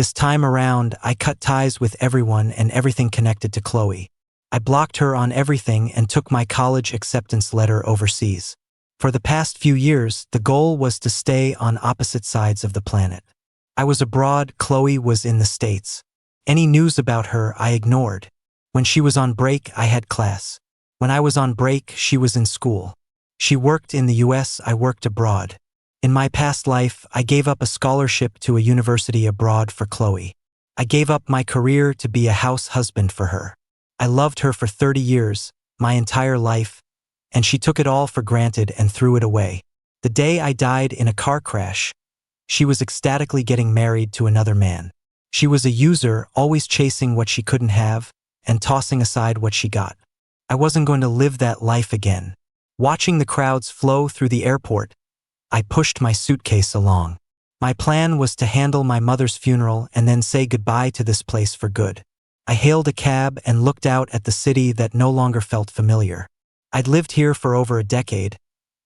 This time around, I cut ties with everyone and everything connected to Chloe. I blocked her on everything and took my college acceptance letter overseas. For the past few years, the goal was to stay on opposite sides of the planet. I was abroad, Chloe was in the States. Any news about her I ignored. When she was on break, I had class. When I was on break, she was in school. She worked in the US, I worked abroad. In my past life, I gave up a scholarship to a university abroad for Chloe. I gave up my career to be a house husband for her. I loved her for 30 years, my entire life, and she took it all for granted and threw it away. The day I died in a car crash, she was ecstatically getting married to another man. She was a user, always chasing what she couldn't have and tossing aside what she got. I wasn't going to live that life again. Watching the crowds flow through the airport, I pushed my suitcase along. My plan was to handle my mother's funeral and then say goodbye to this place for good. I hailed a cab and looked out at the city that no longer felt familiar. I'd lived here for over a decade,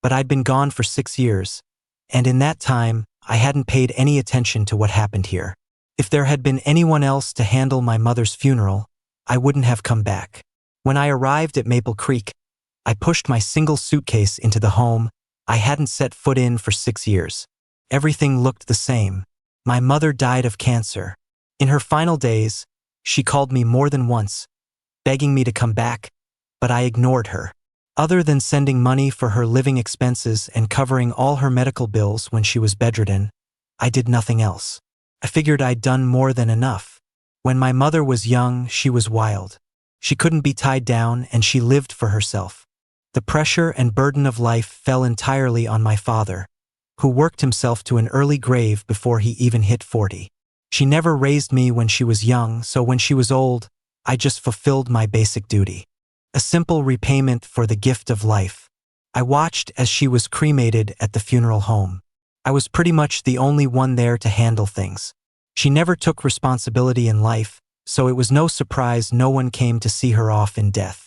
but I'd been gone for 6 years, and in that time, I hadn't paid any attention to what happened here. If there had been anyone else to handle my mother's funeral, I wouldn't have come back. When I arrived at Maple Creek, I pushed my single suitcase into the home I hadn't set foot in for 6 years. Everything looked the same. My mother died of cancer. In her final days, she called me more than once, begging me to come back, but I ignored her. Other than sending money for her living expenses and covering all her medical bills when she was bedridden, I did nothing else. I figured I'd done more than enough. When my mother was young, she was wild. She couldn't be tied down and she lived for herself. The pressure and burden of life fell entirely on my father, who worked himself to an early grave before he even hit 40. She never raised me when she was young, so when she was old, I just fulfilled my basic duty. A simple repayment for the gift of life. I watched as she was cremated at the funeral home. I was pretty much the only one there to handle things. She never took responsibility in life, so it was no surprise no one came to see her off in death.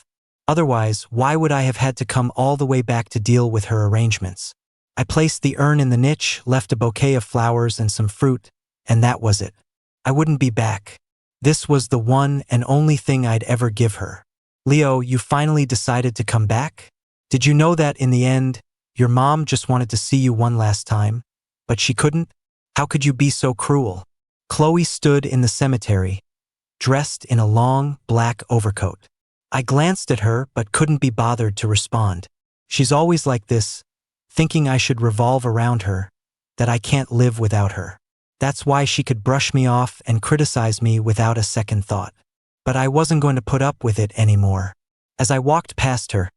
Otherwise, why would I have had to come all the way back to deal with her arrangements? I placed the urn in the niche, left a bouquet of flowers and some fruit, and that was it. I wouldn't be back. This was the one and only thing I'd ever give her. Leo, you finally decided to come back? Did you know that in the end, your mom just wanted to see you one last time, but she couldn't? How could you be so cruel? Chloe stood in the cemetery, dressed in a long, black overcoat. I glanced at her but couldn't be bothered to respond. She's always like this, thinking I should revolve around her, that I can't live without her. That's why she could brush me off and criticize me without a second thought. But I wasn't going to put up with it anymore. As I walked past her,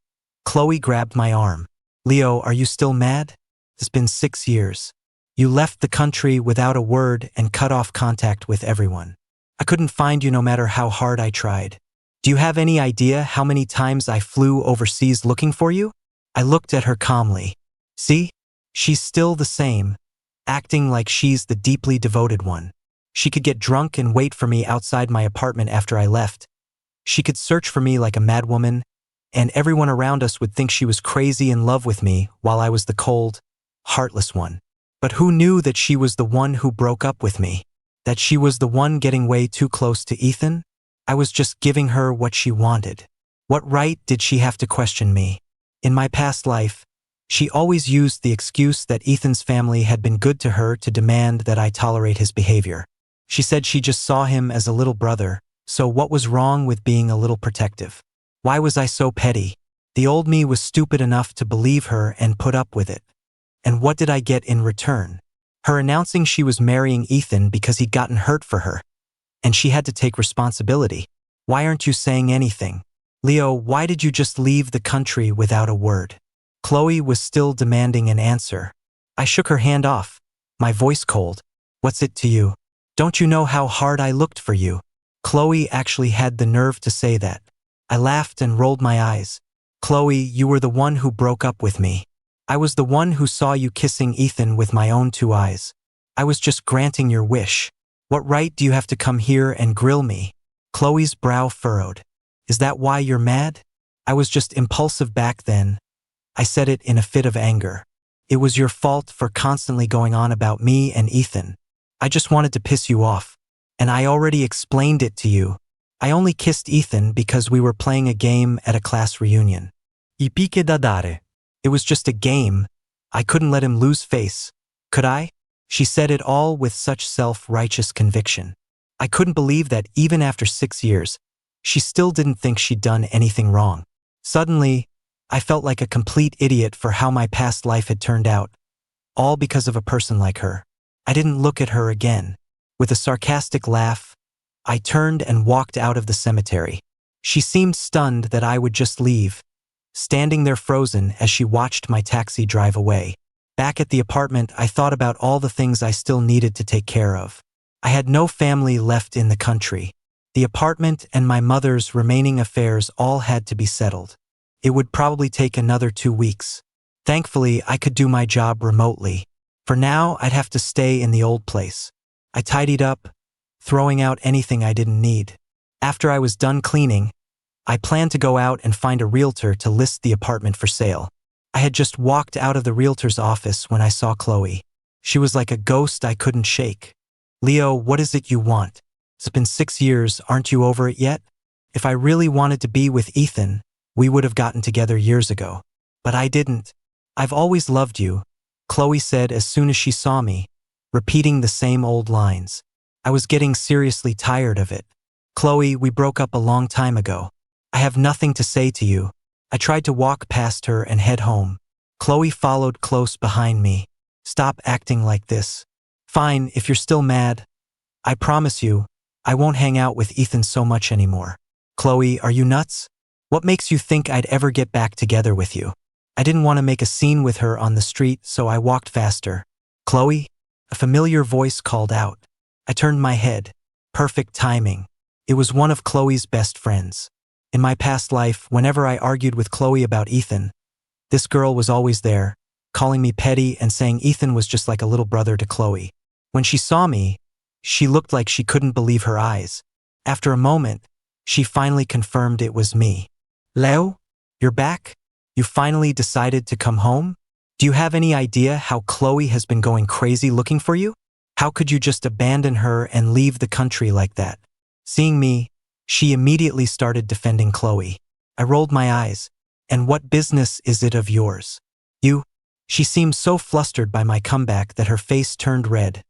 Chloe grabbed my arm. Leo, are you still mad? It's been 6 years. You left the country without a word and cut off contact with everyone. I couldn't find you no matter how hard I tried. Do you have any idea how many times I flew overseas looking for you? I looked at her calmly. See? She's still the same, acting like she's the deeply devoted one. She could get drunk and wait for me outside my apartment after I left. She could search for me like a madwoman, and everyone around us would think she was crazy in love with me while I was the cold, heartless one. But who knew that she was the one who broke up with me? That she was the one getting way too close to Ethan? I was just giving her what she wanted. What right did she have to question me? In my past life, she always used the excuse that Ethan's family had been good to her to demand that I tolerate his behavior. She said she just saw him as a little brother, so what was wrong with being a little protective? Why was I so petty? The old me was stupid enough to believe her and put up with it. And what did I get in return? Her announcing she was marrying Ethan because he'd gotten hurt for her, and she had to take responsibility. Why aren't you saying anything? Leo, why did you just leave the country without a word? Chloe was still demanding an answer. I shook her hand off, my voice cold. What's it to you? Don't you know how hard I looked for you? Chloe actually had the nerve to say that. I laughed and rolled my eyes. Chloe, you were the one who broke up with me. I was the one who saw you kissing Ethan with my own 2 eyes. I was just granting your wish. What right do you have to come here and grill me? Chloe's brow furrowed. Is that why you're mad? I was just impulsive back then. I said it in a fit of anger. It was your fault for constantly going on about me and Ethan. I just wanted to piss you off. And I already explained it to you. I only kissed Ethan because we were playing a game at a class reunion. Ipike da dare. It was just a game. I couldn't let him lose face. Could I? She said it all with such self-righteous conviction. I couldn't believe that even after 6 years, she still didn't think she'd done anything wrong. Suddenly, I felt like a complete idiot for how my past life had turned out, all because of a person like her. I didn't look at her again. With a sarcastic laugh, I turned and walked out of the cemetery. She seemed stunned that I would just leave, standing there frozen as she watched my taxi drive away. Back at the apartment, I thought about all the things I still needed to take care of. I had no family left in the country. The apartment and my mother's remaining affairs all had to be settled. It would probably take another 2 weeks. Thankfully, I could do my job remotely. For now, I'd have to stay in the old place. I tidied up, throwing out anything I didn't need. After I was done cleaning, I planned to go out and find a realtor to list the apartment for sale. I had just walked out of the realtor's office when I saw Chloe. She was like a ghost I couldn't shake. "Leo, what is it you want? It's been 6 years, aren't you over it yet? If I really wanted to be with Ethan, we would have gotten together years ago. But I didn't. I've always loved you," Chloe said as soon as she saw me, repeating the same old lines. I was getting seriously tired of it. "Chloe, we broke up a long time ago. I have nothing to say to you." I tried to walk past her and head home. Chloe followed close behind me. "Stop acting like this." "Fine, if you're still mad. I promise you, I won't hang out with Ethan so much anymore." "Chloe, are you nuts? What makes you think I'd ever get back together with you?" I didn't want to make a scene with her on the street, so I walked faster. "Chloe?" A familiar voice called out. I turned my head. Perfect timing. It was one of Chloe's best friends. In my past life, whenever I argued with Chloe about Ethan, this girl was always there, calling me petty and saying Ethan was just like a little brother to Chloe. When she saw me, she looked like she couldn't believe her eyes. After a moment, she finally confirmed it was me. "Leo, you're back? You finally decided to come home? Do you have any idea how Chloe has been going crazy looking for you? How could you just abandon her and leave the country like that?" Seeing me, she immediately started defending Chloe. I rolled my eyes. "And what business is it of yours? You?" She seemed so flustered by my comeback that her face turned red,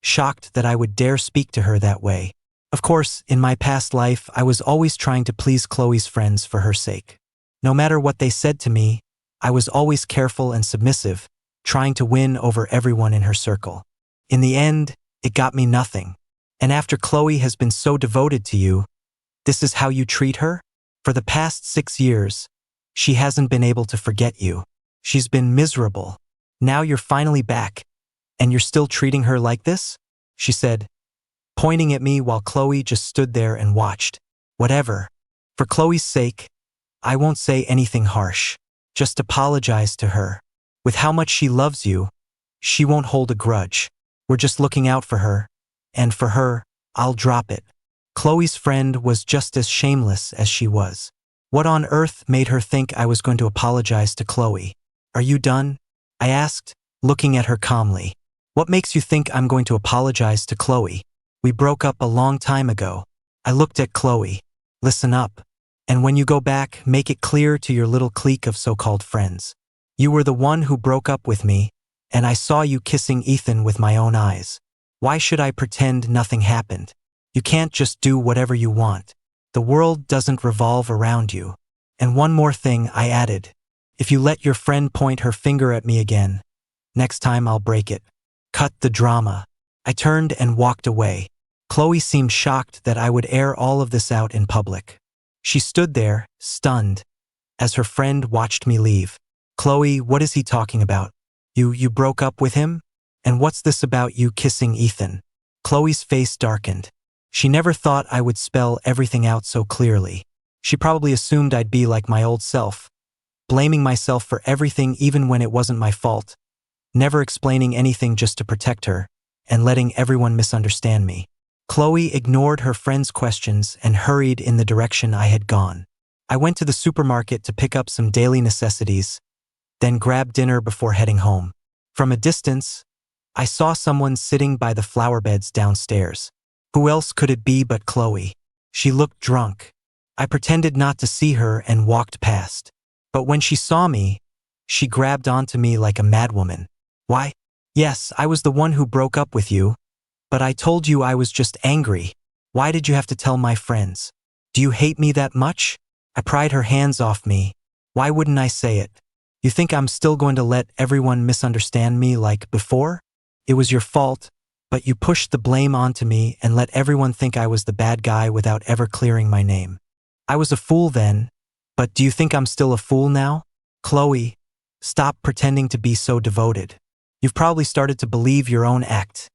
shocked that I would dare speak to her that way. Of course, in my past life, I was always trying to please Chloe's friends for her sake. No matter what they said to me, I was always careful and submissive, trying to win over everyone in her circle. In the end, it got me nothing. And after Chloe has been so devoted to you, this is how you treat her? For the past 6 years, she hasn't been able to forget you. She's been miserable. Now you're finally back, and you're still treating her like this?" she said, pointing at me while Chloe just stood there and watched. "Whatever. For Chloe's sake, I won't say anything harsh. Just apologize to her. With how much she loves you, she won't hold a grudge. We're just looking out for her, and for her, I'll drop it." Chloe's friend was just as shameless as she was. What on earth made her think I was going to apologize to Chloe? "Are you done?" I asked, looking at her calmly. "What makes you think I'm going to apologize to Chloe? We broke up a long time ago." I looked at Chloe. "Listen up. And when you go back, make it clear to your little clique of so-called friends. You were the one who broke up with me, and I saw you kissing Ethan with my own eyes. Why should I pretend nothing happened? You can't just do whatever you want. The world doesn't revolve around you. And one more thing," I added. "If you let your friend point her finger at me again, next time I'll break it. Cut the drama." I turned and walked away. Chloe seemed shocked that I would air all of this out in public. She stood there, stunned, as her friend watched me leave. "Chloe, what is he talking about? You broke up with him? And what's this about you kissing Ethan?" Chloe's face darkened. She never thought I would spell everything out so clearly. She probably assumed I'd be like my old self, blaming myself for everything even when it wasn't my fault, never explaining anything just to protect her, and letting everyone misunderstand me. Chloe ignored her friend's questions and hurried in the direction I had gone. I went to the supermarket to pick up some daily necessities, then grabbed dinner before heading home. From a distance, I saw someone sitting by the flower beds downstairs. Who else could it be but Chloe? She looked drunk. I pretended not to see her and walked past. But when she saw me, she grabbed onto me like a madwoman. Why? Yes, I was the one who broke up with you, but I told you I was just angry. Why did you have to tell my friends? Do you hate me that much? I pried her hands off me. Why wouldn't I say it? You think I'm still going to let everyone misunderstand me like before? It was your fault, but you pushed the blame onto me and let everyone think I was the bad guy without ever clearing my name. I was a fool then, but do you think I'm still a fool now? Chloe, stop pretending to be so devoted. You've probably started to believe your own act,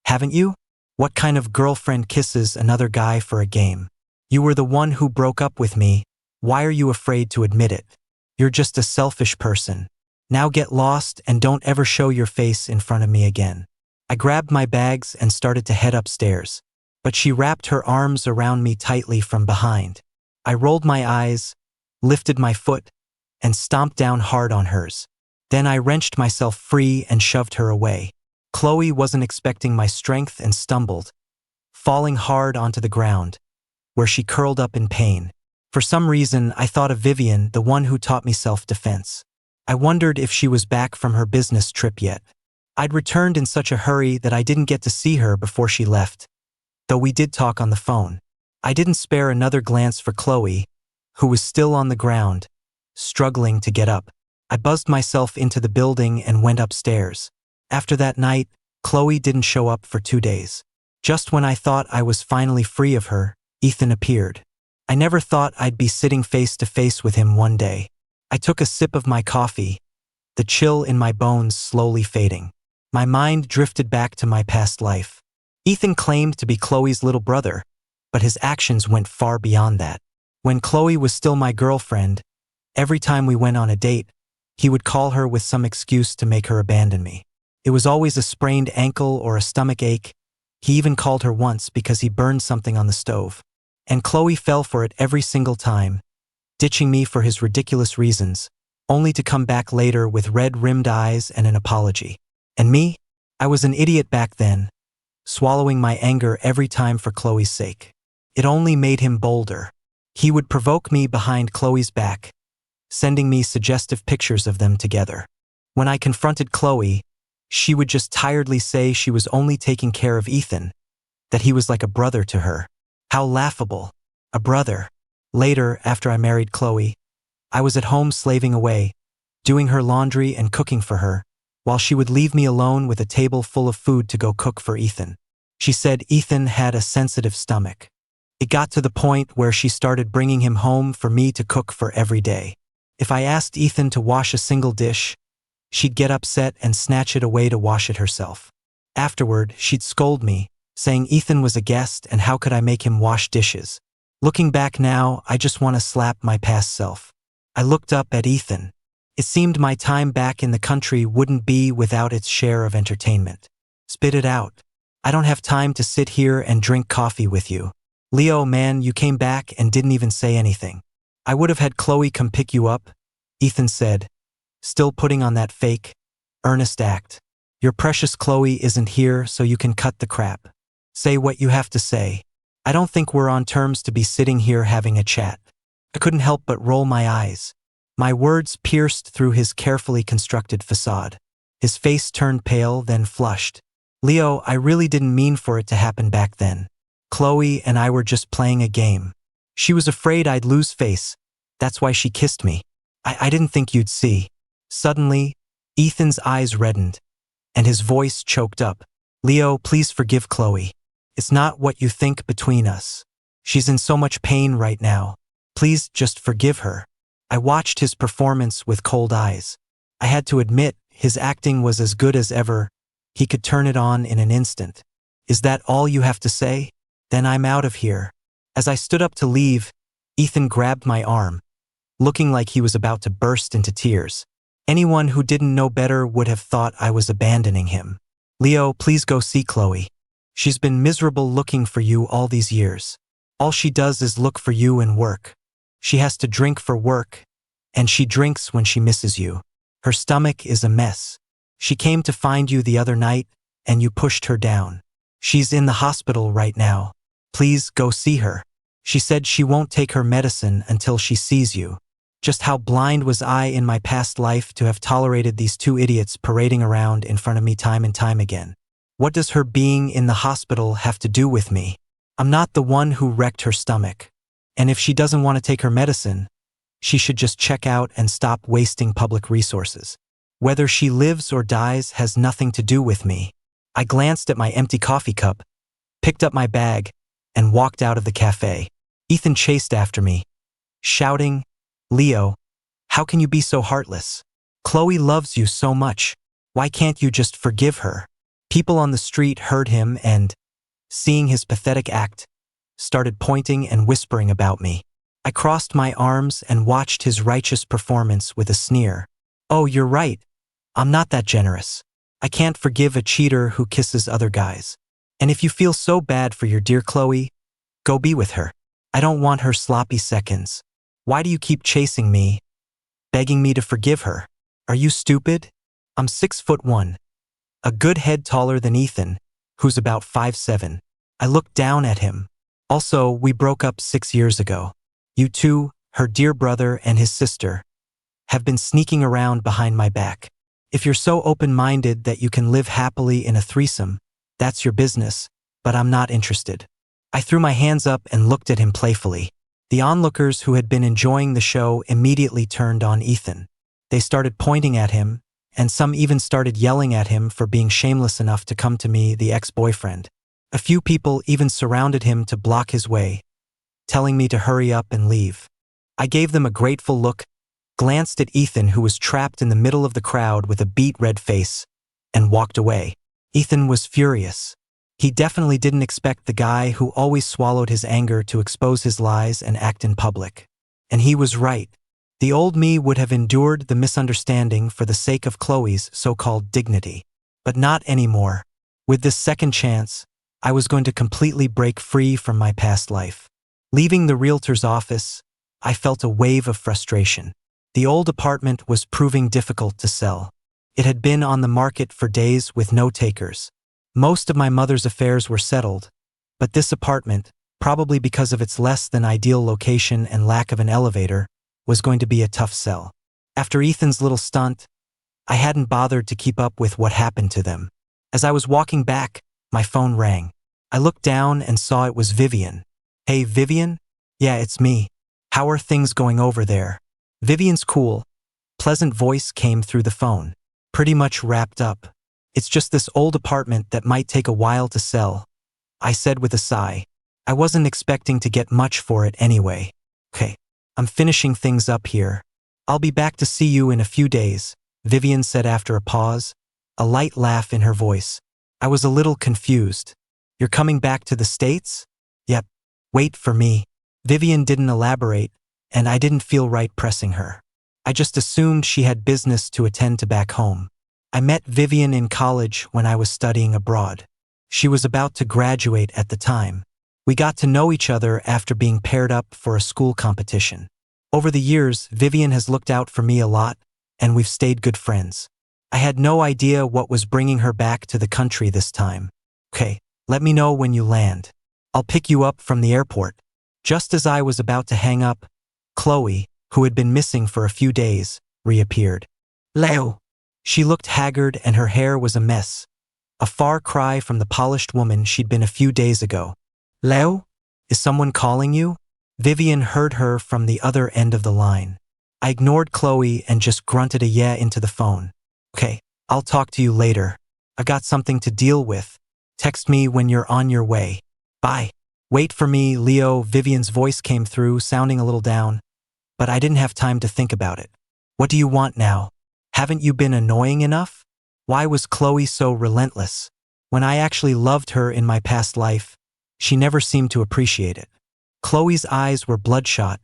haven't you? What kind of girlfriend kisses another guy for a game? You were the one who broke up with me. Why are you afraid to admit it? You're just a selfish person. Now get lost and don't ever show your face in front of me again. I grabbed my bags and started to head upstairs, but she wrapped her arms around me tightly from behind. I rolled my eyes, lifted my foot, and stomped down hard on hers. Then I wrenched myself free and shoved her away. Chloe wasn't expecting my strength and stumbled, falling hard onto the ground, where she curled up in pain. For some reason, I thought of Vivian, the one who taught me self-defense. I wondered if she was back from her business trip yet. I'd returned in such a hurry that I didn't get to see her before she left, though we did talk on the phone. I didn't spare another glance for Chloe, who was still on the ground, struggling to get up. I buzzed myself into the building and went upstairs. After that night, Chloe didn't show up for 2 days. Just when I thought I was finally free of her, Ethan appeared. I never thought I'd be sitting face to face with him one day. I took a sip of my coffee, the chill in my bones slowly fading. My mind drifted back to my past life. Ethan claimed to be Chloe's little brother, but his actions went far beyond that. When Chloe was still my girlfriend, every time we went on a date, he would call her with some excuse to make her abandon me. It was always a sprained ankle or a stomach ache. He even called her once because he burned something on the stove. And Chloe fell for it every single time, ditching me for his ridiculous reasons, only to come back later with red-rimmed eyes and an apology. And me? I was an idiot back then, swallowing my anger every time for Chloe's sake. It only made him bolder. He would provoke me behind Chloe's back, sending me suggestive pictures of them together. When I confronted Chloe, she would just tiredly say she was only taking care of Ethan, that he was like a brother to her. How laughable. A brother. Later, after I married Chloe, I was at home slaving away, doing her laundry and cooking for her, while she would leave me alone with a table full of food to go cook for Ethan. She said Ethan had a sensitive stomach. It got to the point where she started bringing him home for me to cook for every day. If I asked Ethan to wash a single dish, she'd get upset and snatch it away to wash it herself. Afterward, she'd scold me, saying Ethan was a guest and how could I make him wash dishes. Looking back now, I just want to slap my past self. I looked up at Ethan. It seemed my time back in the country wouldn't be without its share of entertainment. Spit it out. I don't have time to sit here and drink coffee with you. Leo, man, you came back and didn't even say anything. I would have had Chloe come pick you up, Ethan said, still putting on that fake, earnest act. Your precious Chloe isn't here, so you can cut the crap. Say what you have to say. I don't think we're on terms to be sitting here having a chat. I couldn't help but roll my eyes. My words pierced through his carefully constructed facade. His face turned pale, then flushed. Leo, I really didn't mean for it to happen back then. Chloe and I were just playing a game. She was afraid I'd lose face. That's why she kissed me. I didn't think you'd see. Suddenly, Ethan's eyes reddened, and his voice choked up. Leo, please forgive Chloe. It's not what you think between us. She's in so much pain right now. Please just forgive her. I watched his performance with cold eyes. I had to admit, his acting was as good as ever. He could turn it on in an instant. Is that all you have to say? Then I'm out of here. As I stood up to leave, Ethan grabbed my arm, looking like he was about to burst into tears. Anyone who didn't know better would have thought I was abandoning him. Leo, please go see Chloe. She's been miserable looking for you all these years. All she does is look for you and work. She has to drink for work, and she drinks when she misses you. Her stomach is a mess. She came to find you the other night, and you pushed her down. She's in the hospital right now. Please go see her. She said she won't take her medicine until she sees you. Just how blind was I in my past life to have tolerated these two idiots parading around in front of me time and time again? What does her being in the hospital have to do with me? I'm not the one who wrecked her stomach. And if she doesn't want to take her medicine, she should just check out and stop wasting public resources. Whether she lives or dies has nothing to do with me. I glanced at my empty coffee cup, picked up my bag, and walked out of the cafe. Ethan chased after me, shouting, "Leo, how can you be so heartless? Chloe loves you so much. Why can't you just forgive her?" People on the street heard him and, seeing his pathetic act, started pointing and whispering about me. I crossed my arms and watched his righteous performance with a sneer. "Oh, you're right. I'm not that generous. I can't forgive a cheater who kisses other guys. And if you feel so bad for your dear Chloe, go be with her. I don't want her sloppy seconds. Why do you keep chasing me, begging me to forgive her? Are you stupid? I'm 6'1", a good head taller than Ethan, who's about 5'7". I looked down at him. Also, we broke up 6 years ago. You two, her dear brother and his sister, have been sneaking around behind my back. If you're so open-minded that you can live happily in a threesome, that's your business, but I'm not interested." I threw my hands up and looked at him playfully. The onlookers who had been enjoying the show immediately turned on Ethan. They started pointing at him, and some even started yelling at him for being shameless enough to come to me, the ex-boyfriend. A few people even surrounded him to block his way, telling me to hurry up and leave. I gave them a grateful look, glanced at Ethan, who was trapped in the middle of the crowd with a beet red face, and walked away. Ethan was furious. He definitely didn't expect the guy who always swallowed his anger to expose his lies and act in public. And he was right. The old me would have endured the misunderstanding for the sake of Chloe's so-called dignity. But not anymore. With this second chance, I was going to completely break free from my past life. Leaving the realtor's office, I felt a wave of frustration. The old apartment was proving difficult to sell. It had been on the market for days with no takers. Most of my mother's affairs were settled, but this apartment, probably because of its less than ideal location and lack of an elevator, was going to be a tough sell. After Ethan's little stunt, I hadn't bothered to keep up with what happened to them. As I was walking back, my phone rang. I looked down and saw it was Vivian. "Hey, Vivian? Yeah, it's me. How are things going over there?" Vivian's cool, pleasant voice came through the phone. "Pretty much wrapped up. It's just this old apartment that might take a while to sell," I said with a sigh. I wasn't expecting to get much for it anyway. "Okay, I'm finishing things up here. I'll be back to see you in a few days," Vivian said after a pause, a light laugh in her voice. I was a little confused. "You're coming back to the States?" "Yep. Wait for me." Vivian didn't elaborate, and I didn't feel right pressing her. I just assumed she had business to attend to back home. I met Vivian in college when I was studying abroad. She was about to graduate at the time. We got to know each other after being paired up for a school competition. Over the years, Vivian has looked out for me a lot, and we've stayed good friends. I had no idea what was bringing her back to the country this time. "Okay, let me know when you land. I'll pick you up from the airport." Just as I was about to hang up, Chloe, who had been missing for a few days, reappeared. "Leo." She looked haggard and her hair was a mess, a far cry from the polished woman she'd been a few days ago. "Leo? Is someone calling you?" Vivian heard her from the other end of the line. I ignored Chloe and just grunted a yeah into the phone. "Okay, I'll talk to you later. I got something to deal with. Text me when you're on your way. Bye." "Wait for me, Leo," Vivian's voice came through, sounding a little down, but I didn't have time to think about it. "What do you want now? Haven't you been annoying enough? Why was Chloe so relentless? When I actually loved her in my past life, she never seemed to appreciate it." Chloe's eyes were bloodshot,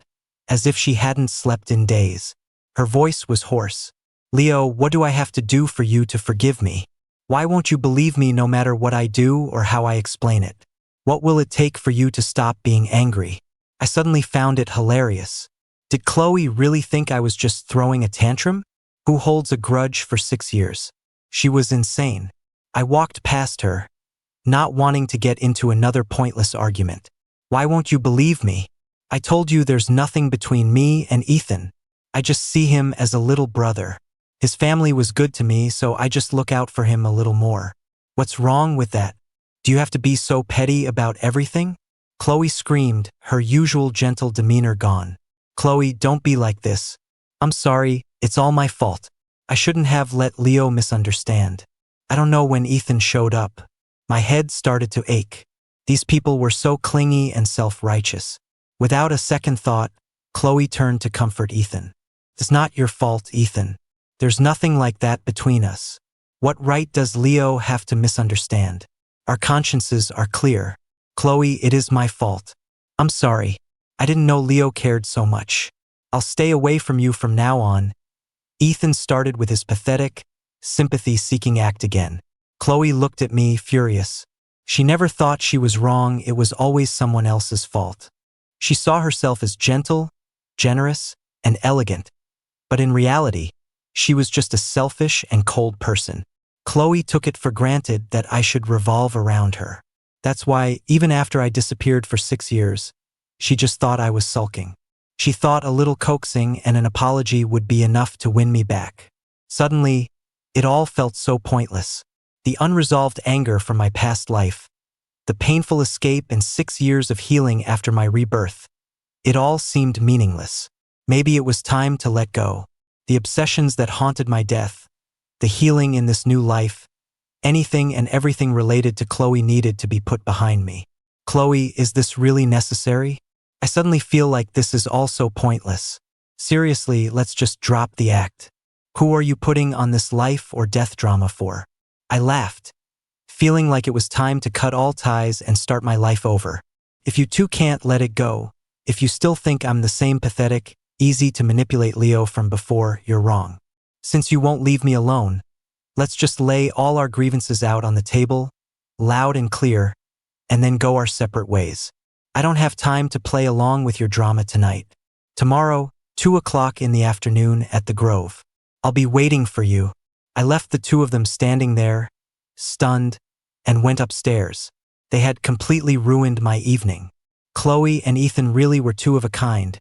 as if she hadn't slept in days. Her voice was hoarse. "Leo, what do I have to do for you to forgive me? Why won't you believe me no matter what I do or how I explain it? What will it take for you to stop being angry?" I suddenly found it hilarious. Did Chloe really think I was just throwing a tantrum? Who holds a grudge for 6 years? She was insane. I walked past her, not wanting to get into another pointless argument. Why won't you believe me? I told you there's nothing between me and Ethan. I just see him as a little brother. His family was good to me, so I just look out for him a little more. What's wrong with that? Do you have to be so petty about everything? Chloe screamed, her usual gentle demeanor gone. Chloe, don't be like this. I'm sorry, it's all my fault. I shouldn't have let Leo misunderstand. I don't know when Ethan showed up. My head started to ache. These people were so clingy and self-righteous. Without a second thought, Chloe turned to comfort Ethan. It's not your fault, Ethan. There's nothing like that between us. What right does Leo have to misunderstand? Our consciences are clear. Chloe, it is my fault. I'm sorry. I didn't know Leo cared so much. I'll stay away from you from now on. Ethan started with his pathetic, sympathy-seeking act again. Chloe looked at me, furious. She never thought she was wrong, it was always someone else's fault. She saw herself as gentle, generous, and elegant. But in reality, she was just a selfish and cold person. Chloe took it for granted that I should revolve around her. That's why, even after I disappeared for 6 years, she just thought I was sulking. She thought a little coaxing and an apology would be enough to win me back. Suddenly, it all felt so pointless. The unresolved anger from my past life, the painful escape and 6 years of healing after my rebirth. It all seemed meaningless. Maybe it was time to let go. The obsessions that haunted my death, the healing in this new life, anything and everything related to Chloe needed to be put behind me. Chloe, is this really necessary? I suddenly feel like this is all so pointless. Seriously, let's just drop the act. Who are you putting on this life or death drama for? I laughed, feeling like it was time to cut all ties and start my life over. If you two can't let it go, if you still think I'm the same pathetic, easy to manipulate Leo from before, you're wrong. Since you won't leave me alone, let's just lay all our grievances out on the table, loud and clear, and then go our separate ways. I don't have time to play along with your drama tonight. Tomorrow, 2 o'clock in the afternoon at the Grove. I'll be waiting for you. I left the two of them standing there, stunned, and went upstairs. They had completely ruined my evening. Chloe and Ethan really were two of a kind.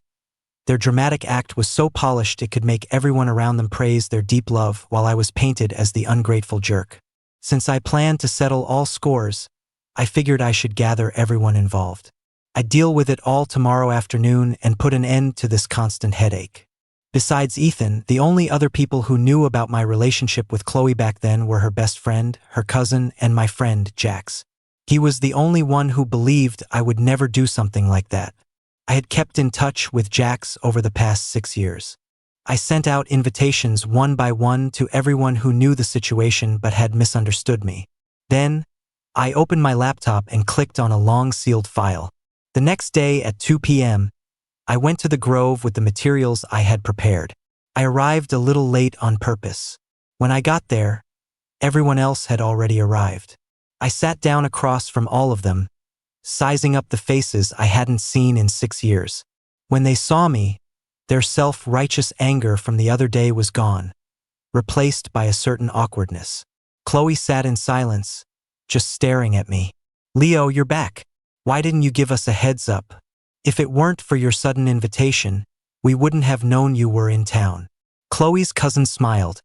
Their dramatic act was so polished it could make everyone around them praise their deep love while I was painted as the ungrateful jerk. Since I planned to settle all scores, I figured I should gather everyone involved. I'd deal with it all tomorrow afternoon and put an end to this constant headache. Besides Ethan, the only other people who knew about my relationship with Chloe back then were her best friend, her cousin, and my friend, Jax. He was the only one who believed I would never do something like that. I had kept in touch with Jax over the past 6 years. I sent out invitations one by one to everyone who knew the situation but had misunderstood me. Then, I opened my laptop and clicked on a long sealed file. The next day at 2 p.m., I went to the Grove with the materials I had prepared. I arrived a little late on purpose. When I got there, everyone else had already arrived. I sat down across from all of them, sizing up the faces I hadn't seen in 6 years. When they saw me, their self-righteous anger from the other day was gone, replaced by a certain awkwardness. Chloe sat in silence, just staring at me. Leo, you're back. Why didn't you give us a heads up? If it weren't for your sudden invitation, we wouldn't have known you were in town. Chloe's cousin smiled,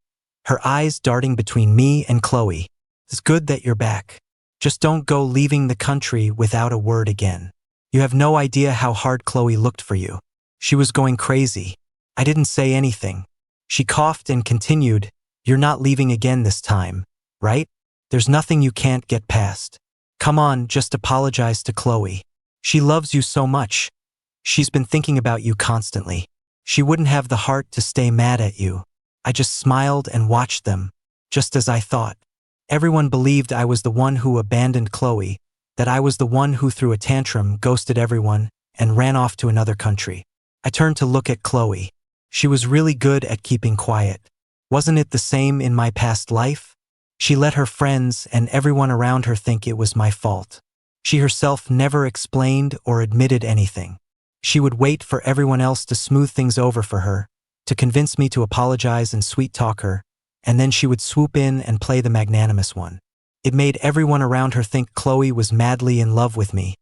her eyes darting between me and Chloe. It's good that you're back. Just don't go leaving the country without a word again. You have no idea how hard Chloe looked for you. She was going crazy. I didn't say anything. She coughed and continued, you're not leaving again this time, right? There's nothing you can't get past. Come on, just apologize to Chloe. She loves you so much. She's been thinking about you constantly. She wouldn't have the heart to stay mad at you. I just smiled and watched them, just as I thought. Everyone believed I was the one who abandoned Chloe, that I was the one who threw a tantrum, ghosted everyone, and ran off to another country. I turned to look at Chloe. She was really good at keeping quiet. Wasn't it the same in my past life? She let her friends and everyone around her think it was my fault. She herself never explained or admitted anything. She would wait for everyone else to smooth things over for her, to convince me to apologize and sweet-talk her, and then she would swoop in and play the magnanimous one. It made everyone around her think Chloe was madly in love with me,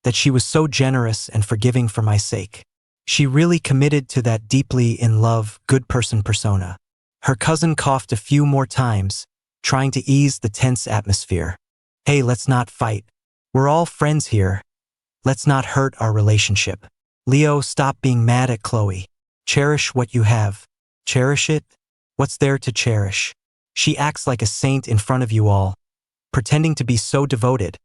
that she was so generous and forgiving for my sake. She really committed to that deeply in love, good person persona. Her cousin coughed a few more times, trying to ease the tense atmosphere. Hey, let's not fight. We're all friends here. Let's not hurt our relationship. Leo, stop being mad at Chloe. Cherish what you have. Cherish it? What's there to cherish? She acts like a saint in front of you all, pretending to be so devoted.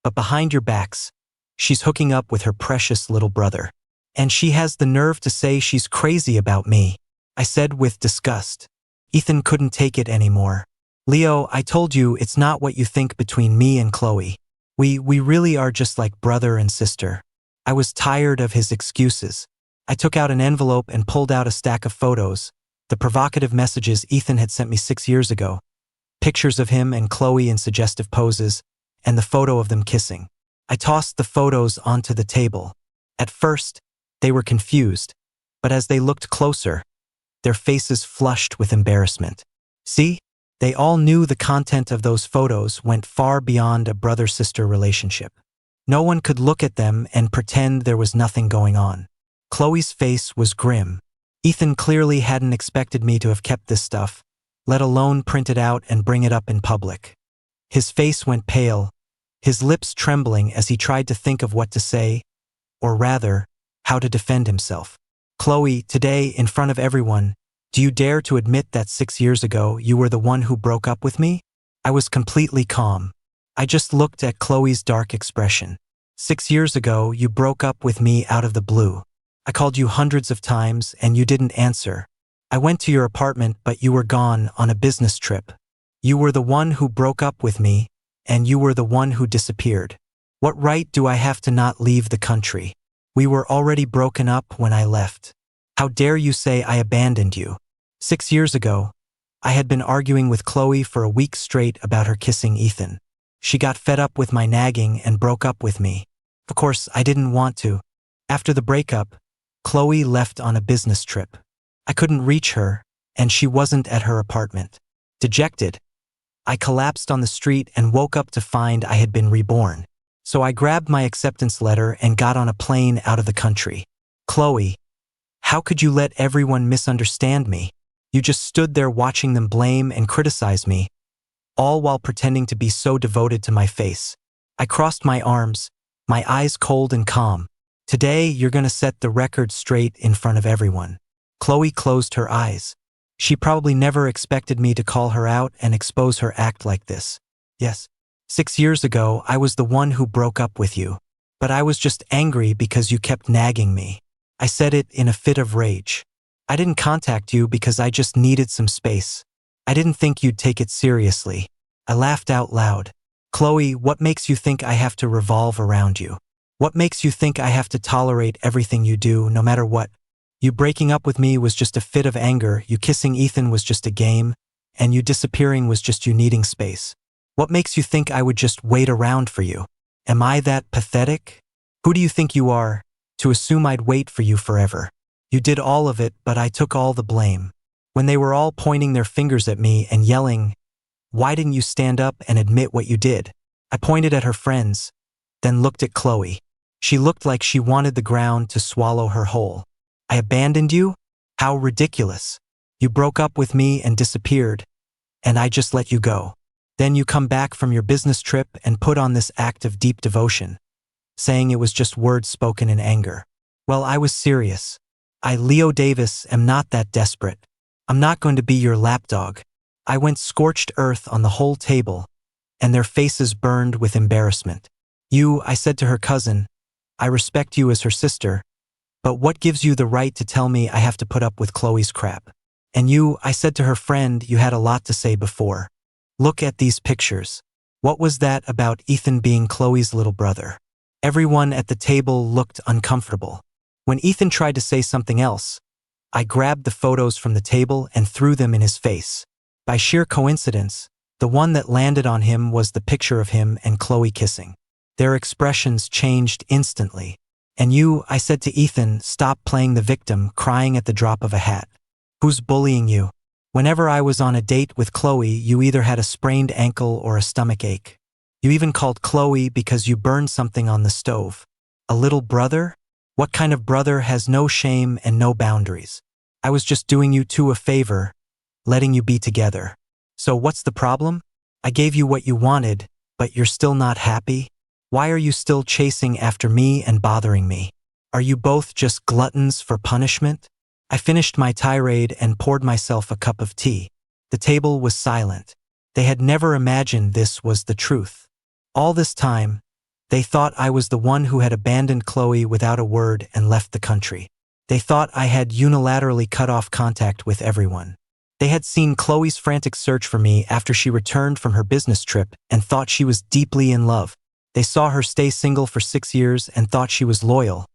But behind your backs, she's hooking up with her precious little brother. And she has the nerve to say she's crazy about me. I said with disgust. Ethan couldn't take it anymore. Leo, I told you it's not what you think between me and Chloe. We really are just like brother and sister. I was tired of his excuses. I took out an envelope and pulled out a stack of photos, the provocative messages Ethan had sent me 6 years ago, pictures of him and Chloe in suggestive poses, and the photo of them kissing. I tossed the photos onto the table. At first, they were confused, but as they looked closer, their faces flushed with embarrassment. See? They all knew the content of those photos went far beyond a brother-sister relationship. No one could look at them and pretend there was nothing going on. Chloe's face was grim. Ethan clearly hadn't expected me to have kept this stuff, let alone print it out and bring it up in public. His face went pale, his lips trembling as he tried to think of what to say, or rather, how to defend himself. Chloe, today, in front of everyone, do you dare to admit that 6 years ago you were the one who broke up with me? I was completely calm. I just looked at Chloe's dark expression. 6 years ago, you broke up with me out of the blue. I called you hundreds of times and you didn't answer. I went to your apartment but you were gone on a business trip. You were the one who broke up with me, and you were the one who disappeared. What right do I have to not leave the country? We were already broken up when I left. How dare you say I abandoned you? 6 years ago, I had been arguing with Chloe for a week straight about her kissing Ethan. She got fed up with my nagging and broke up with me. Of course, I didn't want to. After the breakup, Chloe left on a business trip. I couldn't reach her, and she wasn't at her apartment. Dejected, I collapsed on the street and woke up to find I had been reborn. So I grabbed my acceptance letter and got on a plane out of the country. Chloe, how could you let everyone misunderstand me? You just stood there watching them blame and criticize me, all while pretending to be so devoted to my face. I crossed my arms, my eyes cold and calm. Today, you're gonna set the record straight in front of everyone. Chloe closed her eyes. She probably never expected me to call her out and expose her act like this. Yes, 6 years ago, I was the one who broke up with you. But I was just angry because you kept nagging me. I said it in a fit of rage. I didn't contact you because I just needed some space. I didn't think you'd take it seriously. I laughed out loud. Chloe, what makes you think I have to revolve around you? What makes you think I have to tolerate everything you do, no matter what? You breaking up with me was just a fit of anger, you kissing Ethan was just a game, and you disappearing was just you needing space. What makes you think I would just wait around for you? Am I that pathetic? Who do you think you are, to assume I'd wait for you forever? You did all of it, but I took all the blame. When they were all pointing their fingers at me and yelling, "Why didn't you stand up and admit what you did?" I pointed at her friends, then looked at Chloe. She looked like she wanted the ground to swallow her whole. I abandoned you? How ridiculous. You broke up with me and disappeared, and I just let you go. Then you come back from your business trip and put on this act of deep devotion, saying it was just words spoken in anger. Well, I was serious. I, Leo Davis, am not that desperate. I'm not going to be your lapdog. I went scorched earth on the whole table, and their faces burned with embarrassment. You, I said to her cousin, I respect you as her sister, but what gives you the right to tell me I have to put up with Chloe's crap? And you, I said to her friend, you had a lot to say before. Look at these pictures. What was that about Ethan being Chloe's little brother? Everyone at the table looked uncomfortable. When Ethan tried to say something else, I grabbed the photos from the table and threw them in his face. By sheer coincidence, the one that landed on him was the picture of him and Chloe kissing. Their expressions changed instantly. And you, I said to Ethan, stop playing the victim, crying at the drop of a hat. Who's bullying you? Whenever I was on a date with Chloe, you either had a sprained ankle or a stomach ache. You even called Chloe because you burned something on the stove. A little brother? What kind of brother has no shame and no boundaries? I was just doing you two a favor, letting you be together. So what's the problem? I gave you what you wanted, but you're still not happy? Why are you still chasing after me and bothering me? Are you both just gluttons for punishment? I finished my tirade and poured myself a cup of tea. The table was silent. They had never imagined this was the truth. All this time, they thought I was the one who had abandoned Chloe without a word and left the country. They thought I had unilaterally cut off contact with everyone. They had seen Chloe's frantic search for me after she returned from her business trip and thought she was deeply in love. They saw her stay single for 6 years and thought she was loyal,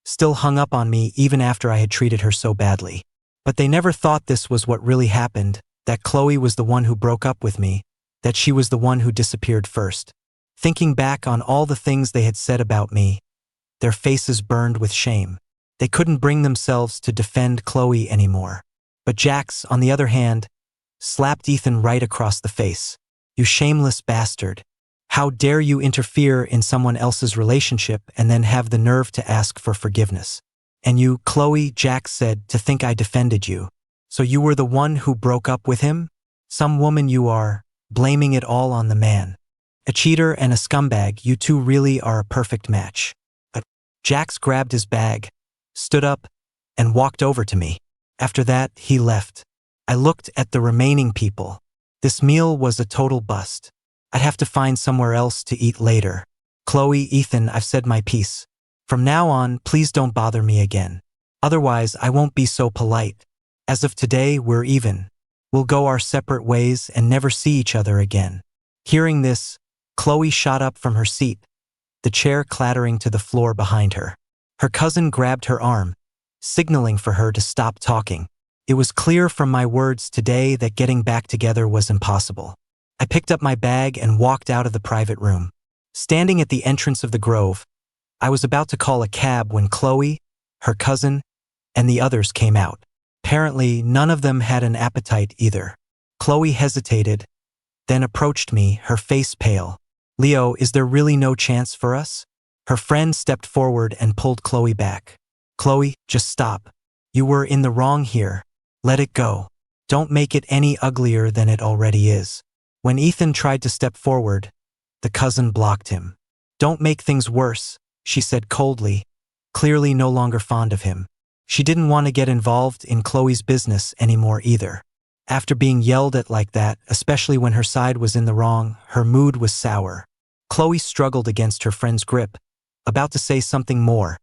still hung up on me even after I had treated her so badly. But they never thought this was what really happened, that Chloe was the one who broke up with me, that she was the one who disappeared first. Thinking back on all the things they had said about me, their faces burned with shame. They couldn't bring themselves to defend Chloe anymore. But Jax, on the other hand, slapped Ethan right across the face. You shameless bastard. How dare you interfere in someone else's relationship and then have the nerve to ask for forgiveness? And you, Chloe, Jax said, to think I defended you. So you were the one who broke up with him? Some woman you are, blaming it all on the man. A cheater and a scumbag, you two really are a perfect match. Jax grabbed his bag, stood up, and walked over to me. After that, he left. I looked at the remaining people. This meal was a total bust. I'd have to find somewhere else to eat later. Chloe, Ethan, I've said my piece. From now on, please don't bother me again. Otherwise, I won't be so polite. As of today, we're even. We'll go our separate ways and never see each other again. Hearing this, Chloe shot up from her seat, the chair clattering to the floor behind her. Her cousin grabbed her arm, signaling for her to stop talking. It was clear from my words today that getting back together was impossible. I picked up my bag and walked out of the private room. Standing at the entrance of the Grove, I was about to call a cab when Chloe, her cousin, and the others came out. Apparently, none of them had an appetite either. Chloe hesitated, then approached me, her face pale. Leo, is there really no chance for us? Her friend stepped forward and pulled Chloe back. Chloe, just stop. You were in the wrong here. Let it go. Don't make it any uglier than it already is. When Ethan tried to step forward, the cousin blocked him. Don't make things worse, she said coldly, clearly no longer fond of him. She didn't want to get involved in Chloe's business anymore either. After being yelled at like that, especially when her side was in the wrong, her mood was sour. Chloe struggled against her friend's grip, about to say something more,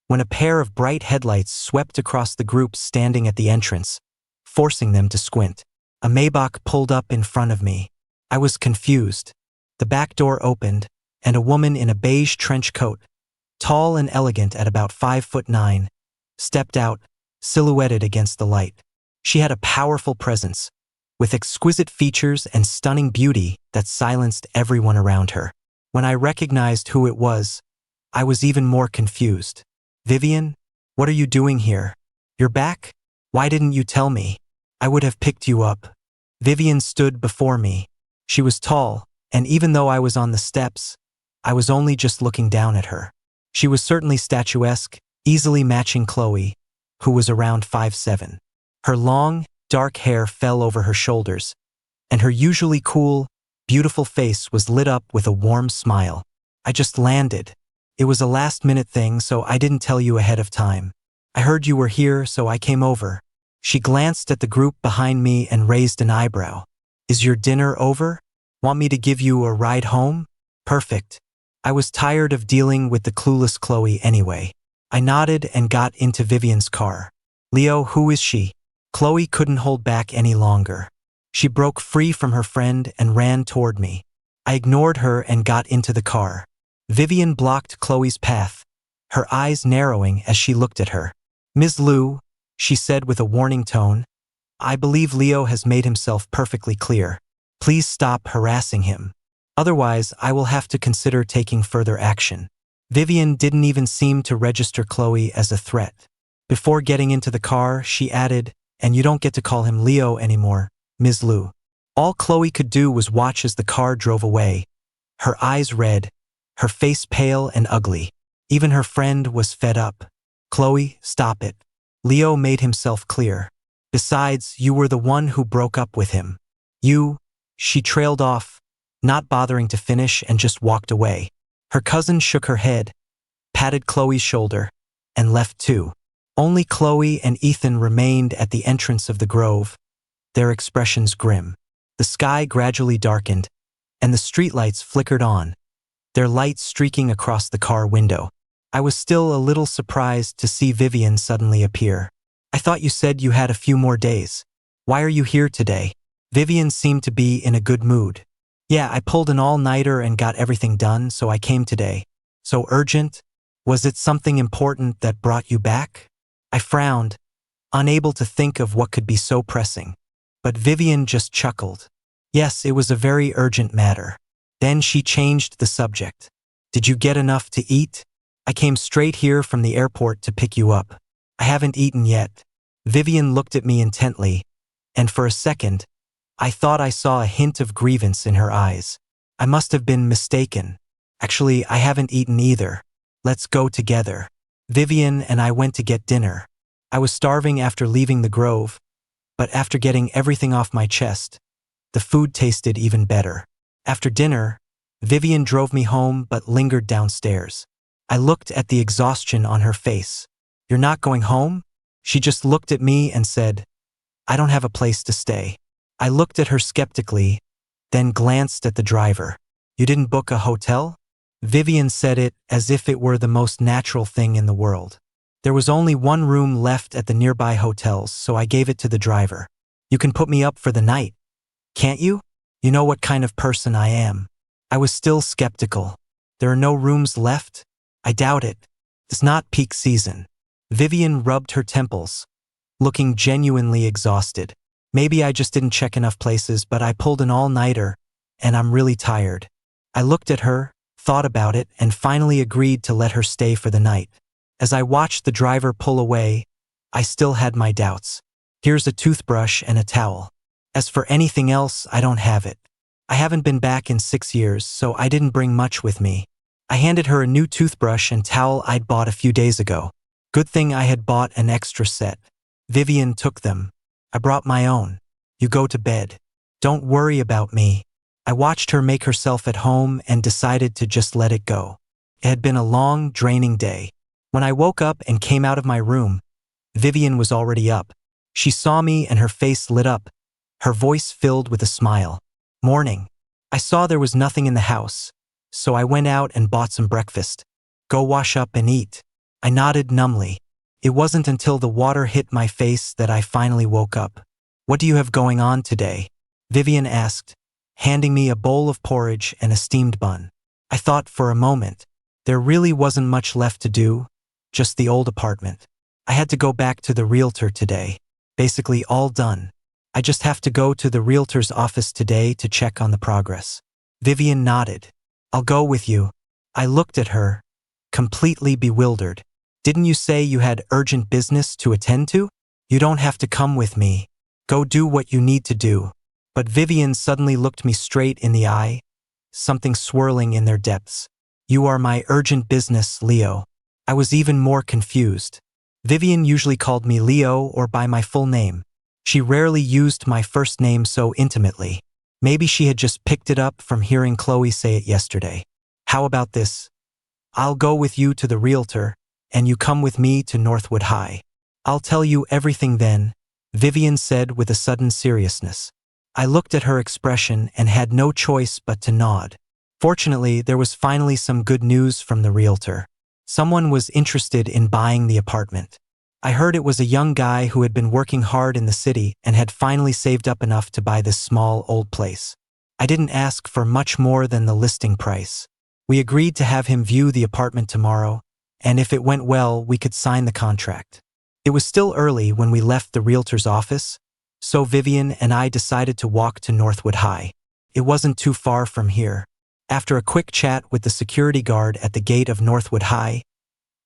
when a pair of bright headlights swept across the group standing at the entrance, forcing them to squint. A Maybach pulled up in front of me. I was confused. The back door opened, and a woman in a beige trench coat, tall and elegant at about 5'9", stepped out, silhouetted against the light. She had a powerful presence, with exquisite features and stunning beauty that silenced everyone around her. When I recognized who it was, I was even more confused. Vivian, what are you doing here? You're back? Why didn't you tell me? I would have picked you up. Vivian stood before me. She was tall, and even though I was on the steps, I was only just looking down at her. She was certainly statuesque, easily matching Chloe, who was around 5'7". Her long, dark hair fell over her shoulders, and her usually cool, beautiful face was lit up with a warm smile. I just landed. It was a last-minute thing, so I didn't tell you ahead of time. I heard you were here, so I came over. She glanced at the group behind me and raised an eyebrow. Is your dinner over? Want me to give you a ride home? Perfect. I was tired of dealing with the clueless Chloe anyway. I nodded and got into Vivian's car. Leo, who is she? Chloe couldn't hold back any longer. She broke free from her friend and ran toward me. I ignored her and got into the car. Vivian blocked Chloe's path, her eyes narrowing as she looked at her. Ms. Liu, she said with a warning tone, I believe Leo has made himself perfectly clear. Please stop harassing him. Otherwise, I will have to consider taking further action. Vivian didn't even seem to register Chloe as a threat. Before getting into the car, she added, and you don't get to call him Leo anymore, Ms. Liu." All Chloe could do was watch as the car drove away, her eyes red, her face pale and ugly. Even her friend was fed up. "Chloe, stop it." Leo made himself clear. "Besides, you were the one who broke up with him." She trailed off, not bothering to finish, and just walked away. Her cousin shook her head, patted Chloe's shoulder, and left too. Only Chloe and Ethan remained at the entrance of the grove, their expressions grim. The sky gradually darkened, and the streetlights flickered on, their lights streaking across the car window. I was still a little surprised to see Vivian suddenly appear. "I thought you said you had a few more days. Why are you here today?" Vivian seemed to be in a good mood. "Yeah, I pulled an all-nighter and got everything done, so I came today." "So urgent? Was it something important that brought you back?" I frowned, unable to think of what could be so pressing. But Vivian just chuckled. "Yes, it was a very urgent matter." Then she changed the subject. "Did you get enough to eat? I came straight here from the airport to pick you up." "I haven't eaten yet." Vivian looked at me intently, and for a second, I thought I saw a hint of grievance in her eyes. I must have been mistaken. "Actually, I haven't eaten either. Let's go together." Vivian and I went to get dinner. I was starving after leaving the grove, but after getting everything off my chest, the food tasted even better. After dinner, Vivian drove me home but lingered downstairs. I looked at the exhaustion on her face. "You're not going home?" She just looked at me and said, "I don't have a place to stay." I looked at her skeptically, then glanced at the driver. "You didn't book a hotel?" Vivian said it as if it were the most natural thing in the world. There was only one room left at the nearby hotels, so I gave it to the driver. "You can put me up for the night, can't you? You know what kind of person I am." I was still skeptical. "There are no rooms left?" "I doubt it. It's not peak season." Vivian rubbed her temples, looking genuinely exhausted. "Maybe I just didn't check enough places, but I pulled an all-nighter, and I'm really tired." I looked at her, thought about it, and finally agreed to let her stay for the night. As I watched the driver pull away, I still had my doubts. "Here's a toothbrush and a towel. As for anything else, I don't have it. I haven't been back in 6 years, so I didn't bring much with me." I handed her a new toothbrush and towel I'd bought a few days ago. Good thing I had bought an extra set. Vivian took them. "I brought my own. You go to bed. Don't worry about me." I watched her make herself at home and decided to just let it go. It had been a long, draining day. When I woke up and came out of my room, Vivian was already up. She saw me and her face lit up, her voice filled with a smile. "Morning." I saw there was nothing in the house, so I went out and bought some breakfast. "Go wash up and eat." I nodded numbly. It wasn't until the water hit my face that I finally woke up. "What do you have going on today?" Vivian asked, handing me a bowl of porridge and a steamed bun. I thought for a moment. There really wasn't much left to do, just the old apartment. I had to go back to the realtor today. Basically all done. I just have to go to the realtor's office today to check on the progress. Vivian nodded. "I'll go with you." I looked at her, completely bewildered. "Didn't you say you had urgent business to attend to?" "You don't have to come with me. Go do what you need to do." But Vivian suddenly looked me straight in the eye, something swirling in their depths. "You are my urgent business, Leo." I was even more confused. Vivian usually called me Leo or by my full name. She rarely used my first name so intimately. Maybe she had just picked it up from hearing Chloe say it yesterday. "How about this? I'll go with you to the realtor, and you come with me to Northwood High. I'll tell you everything then," Vivian said with a sudden seriousness. I looked at her expression and had no choice but to nod. Fortunately, there was finally some good news from the realtor. Someone was interested in buying the apartment. I heard it was a young guy who had been working hard in the city and had finally saved up enough to buy this small, old place. I didn't ask for much more than the listing price. We agreed to have him view the apartment tomorrow, and if it went well, we could sign the contract. It was still early when we left the realtor's office, so Vivian and I decided to walk to Northwood High. It wasn't too far from here. After a quick chat with the security guard at the gate of Northwood High,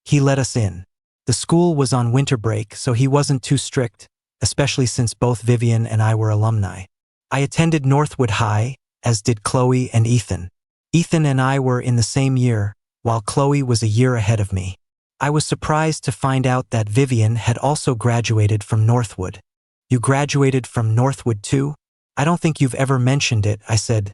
he let us in. The school was on winter break, so he wasn't too strict, especially since both Vivian and I were alumni. I attended Northwood High, as did Chloe and Ethan. Ethan and I were in the same year, while Chloe was a year ahead of me. I was surprised to find out that Vivian had also graduated from Northwood. You graduated from Northwood too? I don't think you've ever mentioned it, I said,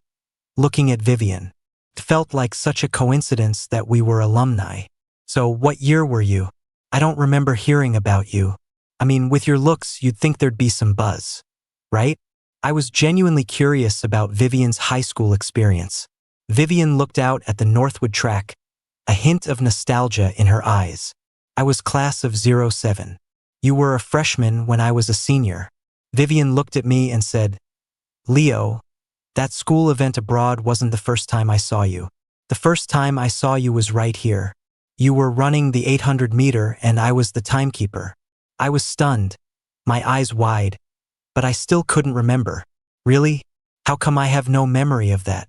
looking at Vivian. It felt like such a coincidence that we were alumni. So what year were you? I don't remember hearing about you. I mean, with your looks, you'd think there'd be some buzz, right? I was genuinely curious about Vivian's high school experience. Vivian looked out at the Northwood track, a hint of nostalgia in her eyes. I was class of '07. You were a freshman when I was a senior. Vivian looked at me and said, Leo, that school event abroad wasn't the first time I saw you. The first time I saw you was right here. You were running the 800-meter and I was the timekeeper. I was stunned, my eyes wide, but I still couldn't remember. Really? How come I have no memory of that?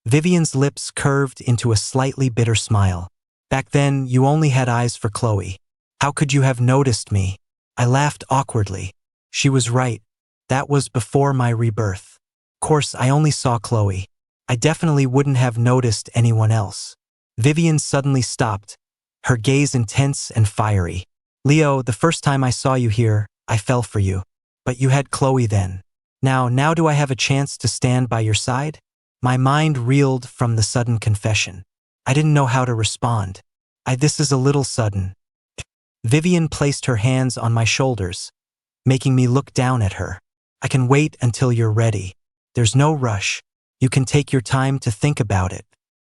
Vivian's lips curved into a slightly bitter smile. Back then, you only had eyes for Chloe. How could you have noticed me? I laughed awkwardly. She was right. That was before my rebirth. Of course, I only saw Chloe. I definitely wouldn't have noticed anyone else. Vivian suddenly stopped, her gaze intense and fiery. Leo, the first time I saw you here, I fell for you. But you had Chloe then. Now do I have a chance to stand by your side? My mind reeled from the sudden confession. I didn't know how to respond. This is a little sudden. Vivian placed her hands on my shoulders, making me look down at her. I can wait until you're ready. There's no rush. You can take your time to think about it.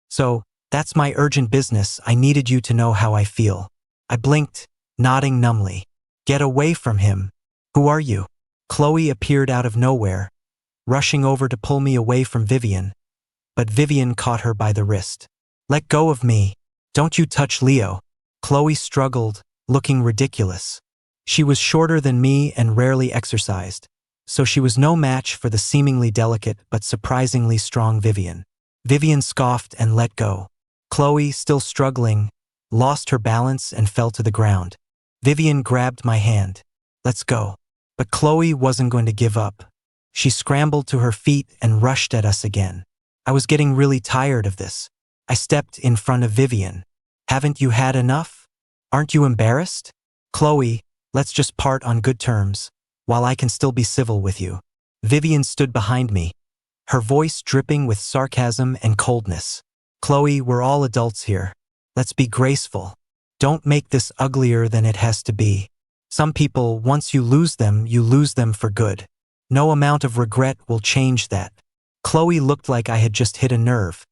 So, that's my urgent business. I needed you to know how I feel. I blinked, nodding numbly. Get away from him. Who are you? Chloe appeared out of nowhere, rushing over to pull me away from Vivian, but Vivian caught her by the wrist. Let go of me. Don't you touch Leo. Chloe struggled, looking ridiculous. She was shorter than me and rarely exercised, so she was no match for the seemingly delicate but surprisingly strong Vivian. Vivian scoffed and let go. Chloe, still struggling, lost her balance and fell to the ground. Vivian grabbed my hand. Let's go. But Chloe wasn't going to give up. She scrambled to her feet and rushed at us again. I was getting really tired of this. I stepped in front of Vivian. Haven't you had enough? Aren't you embarrassed? Chloe, let's just part on good terms, while I can still be civil with you. Vivian stood behind me, her voice dripping with sarcasm and coldness. Chloe, we're all adults here. Let's be graceful. Don't make this uglier than it has to be. Some people, once you lose them for good. No amount of regret will change that. Chloe looked like I had just hit a nerve.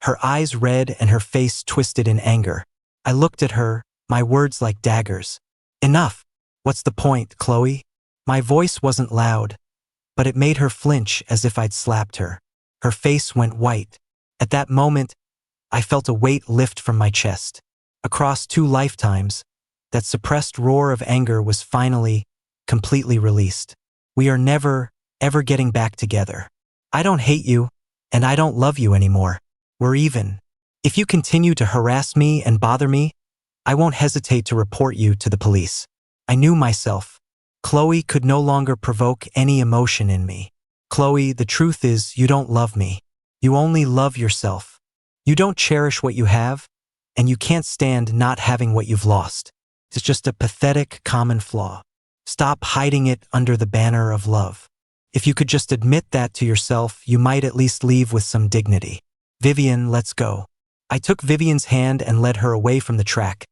Her eyes red and her face twisted in anger. I looked at her, my words like daggers. Enough. What's the point, Chloe? My voice wasn't loud, but it made her flinch as if I'd slapped her. Her face went white. At that moment, I felt a weight lift from my chest. Across 2 lifetimes, that suppressed roar of anger was finally, completely released. We are never, ever getting back together. I don't hate you, and I don't love you anymore. We're even. If you continue to harass me and bother me, I won't hesitate to report you to the police. I knew myself. Chloe could no longer provoke any emotion in me. Chloe, the truth is, you don't love me. You only love yourself. You don't cherish what you have, and you can't stand not having what you've lost. It's just a pathetic, common flaw. Stop hiding it under the banner of love. If you could just admit that to yourself, you might at least leave with some dignity. Vivian, let's go. I took Vivian's hand and led her away from the track,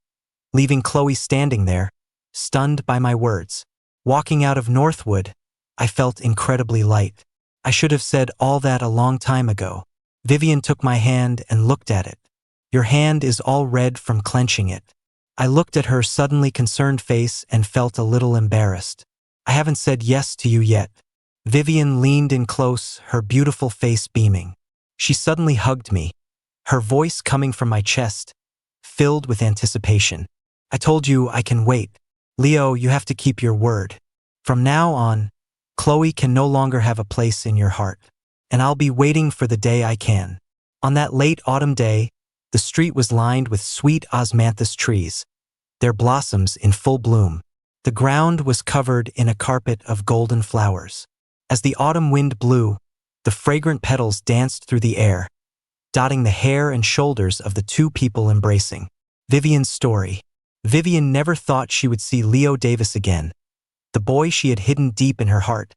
leaving Chloe standing there, stunned by my words. Walking out of Northwood, I felt incredibly light. I should have said all that a long time ago. Vivian took my hand and looked at it. Your hand is all red from clenching it. I looked at her suddenly concerned face and felt a little embarrassed. I haven't said yes to you yet. Vivian leaned in close, her beautiful face beaming. She suddenly hugged me, her voice coming from my chest, filled with anticipation. I told you I can wait. Leo, you have to keep your word. From now on, Chloe can no longer have a place in your heart, and I'll be waiting for the day I can. On that late autumn day, the street was lined with sweet osmanthus trees, their blossoms in full bloom. The ground was covered in a carpet of golden flowers. As the autumn wind blew, the fragrant petals danced through the air, dotting the hair and shoulders of the two people embracing. Vivian's story. Vivian never thought she would see Leo Davis again, the boy she had hidden deep in her heart,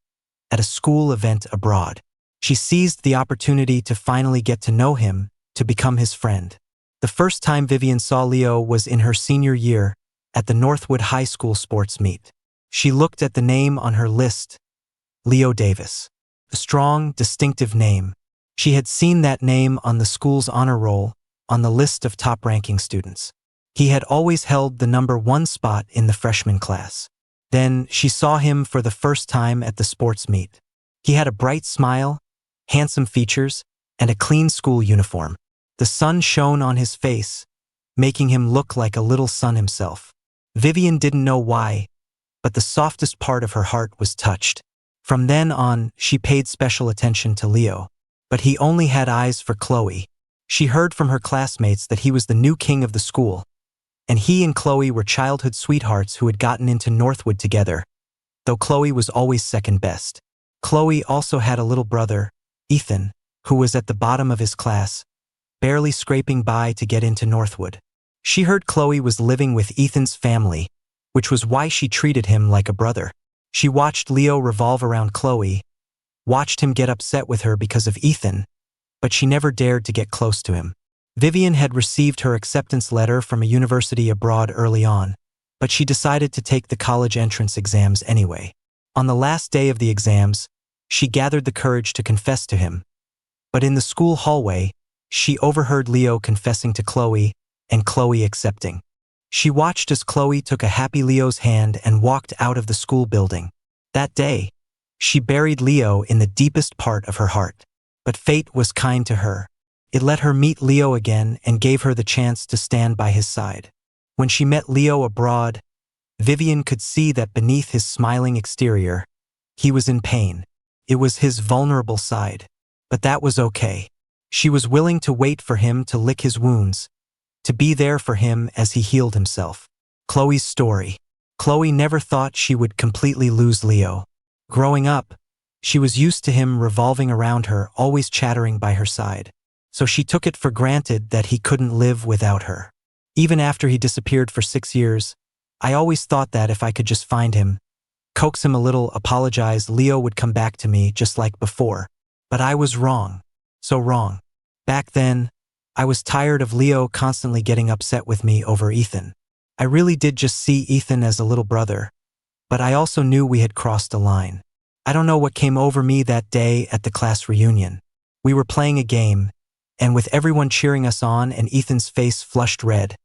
at a school event abroad. She seized the opportunity to finally get to know him, to become his friend. The first time Vivian saw Leo was in her senior year, at the Northwood High School sports meet. She looked at the name on her list, Leo Davis. A strong, distinctive name. She had seen that name on the school's honor roll, on the list of top-ranking students. He had always held the #1 spot in the freshman class. Then she saw him for the first time at the sports meet. He had a bright smile, handsome features, and a clean school uniform. The sun shone on his face, making him look like a little sun himself. Vivian didn't know why, but the softest part of her heart was touched. From then on, she paid special attention to Leo. But he only had eyes for Chloe. She heard from her classmates that he was the new king of the school, and he and Chloe were childhood sweethearts who had gotten into Northwood together, though Chloe was always second best. Chloe also had a little brother, Ethan, who was at the bottom of his class, barely scraping by to get into Northwood. She heard Chloe was living with Ethan's family, which was why she treated him like a brother. She watched Leo revolve around Chloe, watched him get upset with her because of Ethan, but she never dared to get close to him. Vivian had received her acceptance letter from a university abroad early on, but she decided to take the college entrance exams anyway. On the last day of the exams, she gathered the courage to confess to him. But in the school hallway, she overheard Leo confessing to Chloe, and Chloe accepting. She watched as Chloe took a happy Leo's hand and walked out of the school building. That day, she buried Leo in the deepest part of her heart. But fate was kind to her. It let her meet Leo again and gave her the chance to stand by his side. When she met Leo abroad, Vivian could see that beneath his smiling exterior, he was in pain. It was his vulnerable side. But that was okay. She was willing to wait for him to lick his wounds, to be there for him as he healed himself. Chloe's story. Chloe never thought she would completely lose Leo. Growing up, she was used to him revolving around her, always chattering by her side. So she took it for granted that he couldn't live without her. Even after he disappeared for 6 years, I always thought that if I could just find him, coax him a little, apologize, Leo would come back to me just like before. But I was wrong. So wrong. Back then, I was tired of Leo constantly getting upset with me over Ethan. I really did just see Ethan as a little brother, but I also knew we had crossed a line. I don't know what came over me that day at the class reunion. We were playing a game, and with everyone cheering us on and Ethan's face flushed red,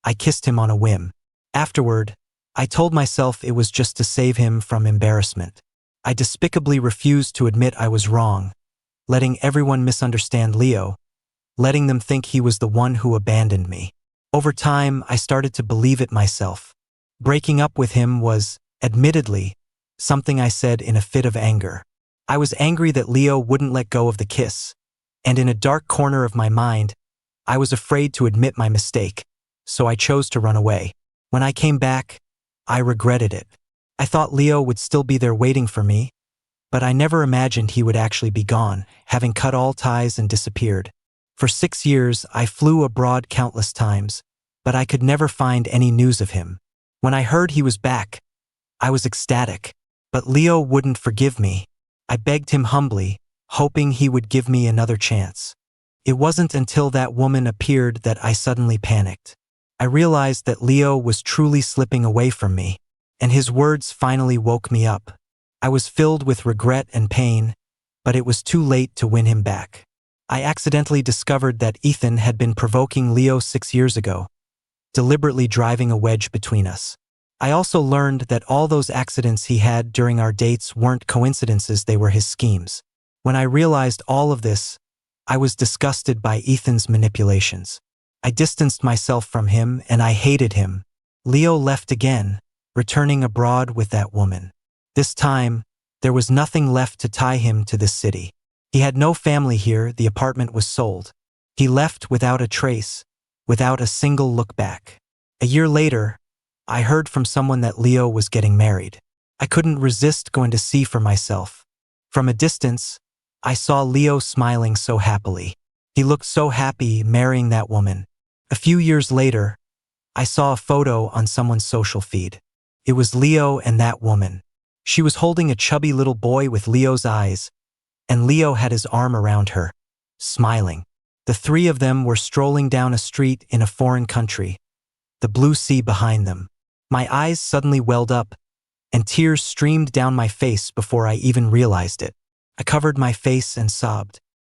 I kissed him on a whim. Afterward, I told myself it was just to save him from embarrassment. I despicably refused to admit I was wrong, letting everyone misunderstand Leo, letting them think he was the one who abandoned me. Over time, I started to believe it myself. Breaking up with him was, admittedly, something I said in a fit of anger. I was angry that Leo wouldn't let go of the kiss, and in a dark corner of my mind, I was afraid to admit my mistake, so I chose to run away. When I came back, I regretted it. I thought Leo would still be there waiting for me, but I never imagined he would actually be gone, having cut all ties and disappeared. For 6 years, I flew abroad countless times, but I could never find any news of him. When I heard he was back, I was ecstatic, but Leo wouldn't forgive me. I begged him humbly, hoping he would give me another chance. It wasn't until that woman appeared that I suddenly panicked. I realized that Leo was truly slipping away from me, and his words finally woke me up. I was filled with regret and pain, but it was too late to win him back. I accidentally discovered that Ethan had been provoking Leo 6 years ago, deliberately driving a wedge between us. I also learned that all those accidents he had during our dates weren't coincidences, they were his schemes. When I realized all of this, I was disgusted by Ethan's manipulations. I distanced myself from him and I hated him. Leo left again, returning abroad with that woman. This time, there was nothing left to tie him to this city. He had no family here, the apartment was sold. He left without a trace, without a single look back. A year later, I heard from someone that Leo was getting married. I couldn't resist going to see for myself. From a distance, I saw Leo smiling so happily. He looked so happy marrying that woman. A few years later, I saw a photo on someone's social feed. It was Leo and that woman. She was holding a chubby little boy with Leo's eyes, and Leo had his arm around her, smiling. The three of them were strolling down a street in a foreign country, the blue sea behind them. My eyes suddenly welled up, and tears streamed down my face before I even realized it. I covered my face and sobbed.